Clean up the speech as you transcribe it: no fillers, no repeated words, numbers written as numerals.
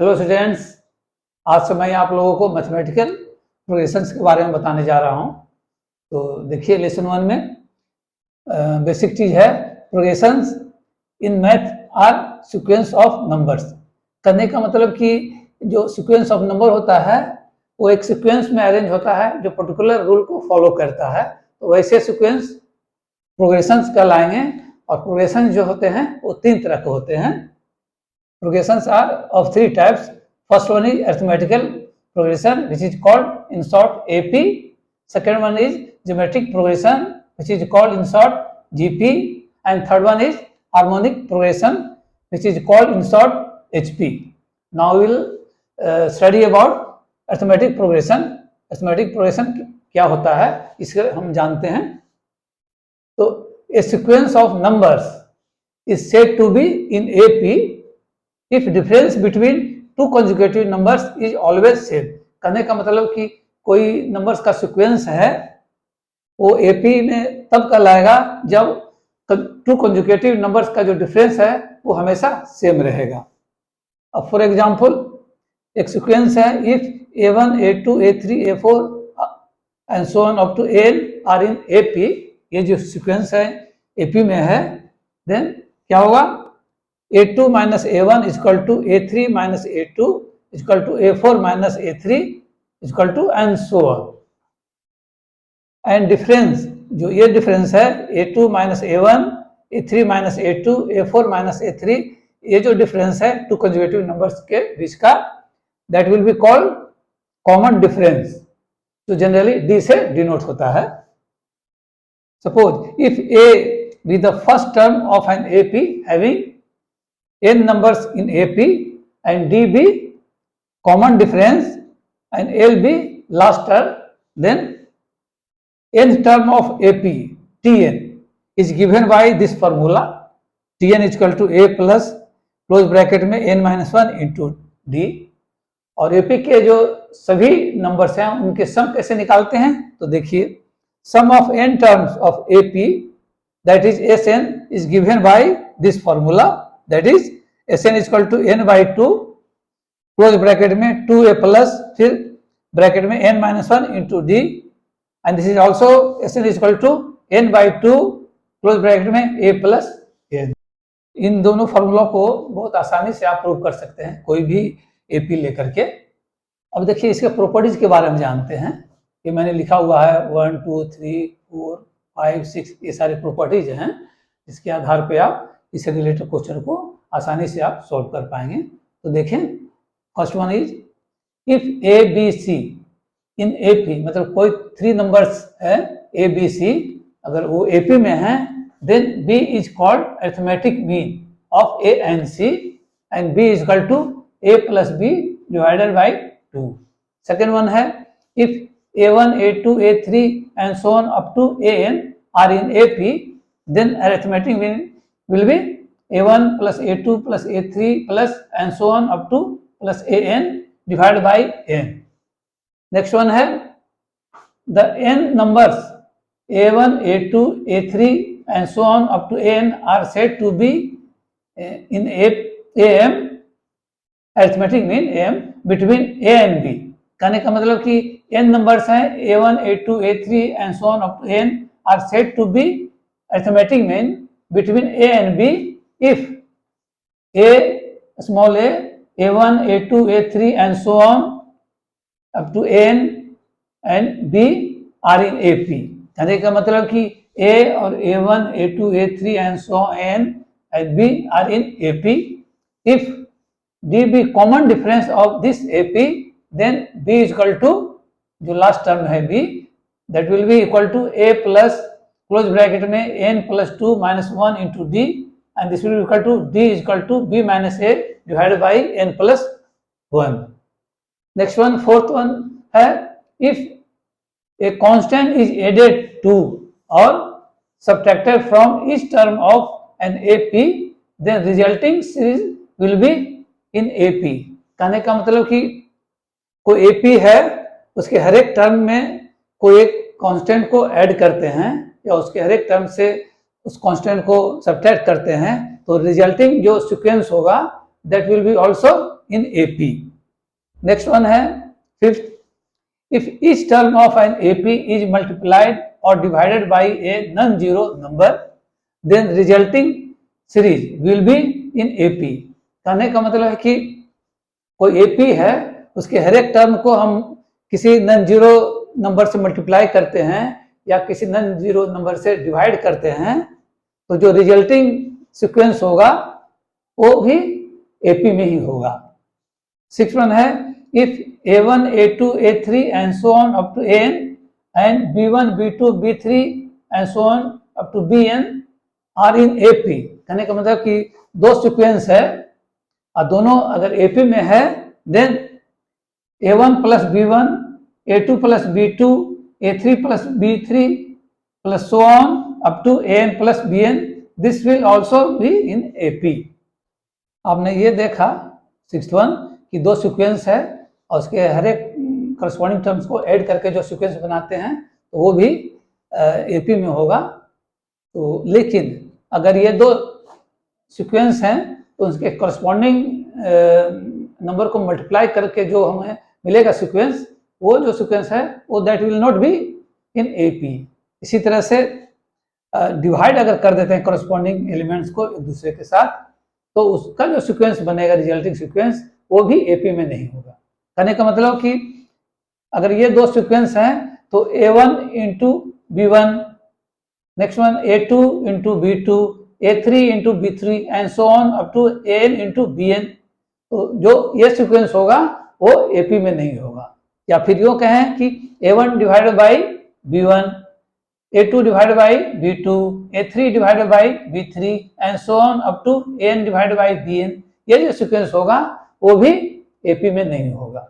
Hello students, आज से मैं आप लोगों को मैथमेटिकल प्रोग्रेशंस के बारे में बताने जा रहा हूं। तो देखिए लेसन 1 में बेसिक चीज है progressions in math are sequence of numbers. करने का मतलब कि जो सीक्वेंस ऑफ नंबर होता है वो एक सीक्वेंस में अरेंज होता है जो पर्टिकुलर रूल को फॉलो करता है। तो वैसे सीक्वेंस प्रोग्रेशंस कहलाएंगे। और प्रोग्रेशन जो होते हैं वो 3 तरह के होते हैं। Progressions are of 3 types. First one is arithmetical progression, which is called in short AP. Second one is geometric progression, which is called in short GP. And third one is harmonic progression, which is called in short HP. Now we will study about arithmetic progression. Arithmetic progression क्या होता है इसे हम जानते हैं। तो a sequence of numbers is said to be in AP if difference between two consecutive numbers is always same। कहने का मतलब कि कोई नंबर्स का सीक्वेंस है वो एपी में तब कहलाएगा जब 2 consecutive नंबर्स का जो डिफरेंस है वो हमेशा सेम रहेगा। अब फॉर एग्जांपल एक सीक्वेंस है if a1 a2 a3 a4 and so on up to n are in AP. ये जो सीक्वेंस है एपी में है, देन क्या होगा a2 minus a1 is equal to a3 minus a2 is equal to a4 minus a3 is equal to and so on। And difference जो ये difference है a2 minus a1 a3 minus a2 a4 minus a3, ये जो difference है 2 consecutive numbers के बीच का, that will be called common difference, जो generally d से डिनोट होता है। Suppose if a be the first term of an AP having n numbers in AP and D be common difference and L be last term, then nth term of AP Tn is given by this formula Tn is equal to A plus close bracket में n minus 1 into D। और AP के जो सभी numbers हैं उनके सम कैसे निकालते हैं, तो देखिए सम of n terms of AP that is Sn is given by this formula, that is Sn is equal to n by 2 close bracket में 2a प्लस फिर ब्रैकेट में n minus 1 into d and this is also Sn is equal to n by 2 close bracket में a plus n। इन दोनों formula को बहुत आसानी से आप प्रूव कर सकते हैं कोई भी AP लेकर के। अब देखिए इसके प्रॉपर्टीज के बारे में जानते हैं। ये मैंने लिखा हुआ है 1 2 3 4 5 6 ये सारे प्रॉपर्टीज हैं जिसके आधार पे आप इससे रिलेटेड क्वेश्चन को आसानी से आप सॉल्व कर पाएंगे। तो देखें first one is if a b c in AP, मतलब कोई 3 नंबर्स है ए बी सी, अगर वो एपी में है then b is called arithmetic mean of a and c and b is equal to a plus b divided by 2। Second one है if a1 a2 a3 and so on up to an are in AP, then arithmetic mean will be a1 plus a2 plus a3 plus and so on up to plus an divided by n। next one है the n numbers a1 a2 a3 and so on up to an are said to be in am arithmetic mean am between a and b। कहने का मतलब कि n numbers हैं a1 a2 a3 and so on up to n are said to be arithmetic mean between a and b if a small a1 a2 a3 and so on up to n and b are in AP। कहने का मतलब कि a और a1 a2 a3 and so on n and b are in AP if d be common difference of this AP then b is equal to जो last term है b that will be equal to a plus close bracket में n plus 2 minus 1 into d and this will be equal to d is equal to b minus a divided by n plus 1। next one fourth one है if a constant is added to or subtracted from each term of an AP then resulting series will be in AP। कहने का मतलब कि कोई AP है उसके हर एक term में कोई एक कांस्टेंट को ऐड करते हैं या उसके हर एक टर्म से उस कांस्टेंट को सब्ट्रैक्ट करते हैं तो रिजल्टिंग जो सीक्वेंस होगा that will be also in AP. Next one है fifth. If each term of an AP is multiplied or divided by a non-zero number, then resulting series will be in AP. कहने का मतलब है कि कोई AP है, उसके हर एक टर्म को हम किसी नॉन जीरो नंबर से मल्टीप्लाई करते हैं या किसी नॉन जीरो नंबर से डिवाइड करते हैं, तो जो रिजल्टिंग सीक्वेंस होगा वो भी AP में ही होगा. 6th वन है if A1, A2, A3 and so on up to An and B1, B2, B3 and so on up to Bn are in AP. कहने का मतलब कि दो सीक्वेंस है और दोनों अगर AP में है, then A1 plus B1, A2 plus B2, A3 plus B3 plus so on up to An plus Bn, this will also be in AP. आपने ये देखा 6th वन कि दो सीक्वेंस है और उसके हर एक करस्पॉन्डिंग टर्म्स को ऐड करके जो सीक्वेंस बनाते हैं तो वो भी AP में होगा. तो लेकिन अगर ये दो सीक्वेंस हैं तो उसके करस्पॉन्डिंग नंबर को मल्टीप्लाई करके जो हमें मिलेगा सीक्वेंस, वो जो सीक्वेंस है वो that will not be in AP. इसी तरह से डिवाइड अगर कर देते हैं करस्पॉन्डिंग एलिमेंट्स को एक दूसरे के साथ, तो उसका जो सीक्वेंस बनेगा रिजल्टिंग सीक्वेंस वो भी AP में नहीं होगा. कहने का मतलब कि अगर ये दो सीक्वेंस हैं तो A1 into B1, next one A2 into B2, A3 into B3 and so on up to An into Bn, तो जो ये सीक्वेंस होगा वो AP में नहीं होगा. या फिर यूँ कहें कि A1 divided by B1, A2 divided by B2, A3 divided by B3 and so on up to An divided by Bn, ये जो सीक्वेंस होगा वो भी AP में नहीं होगा.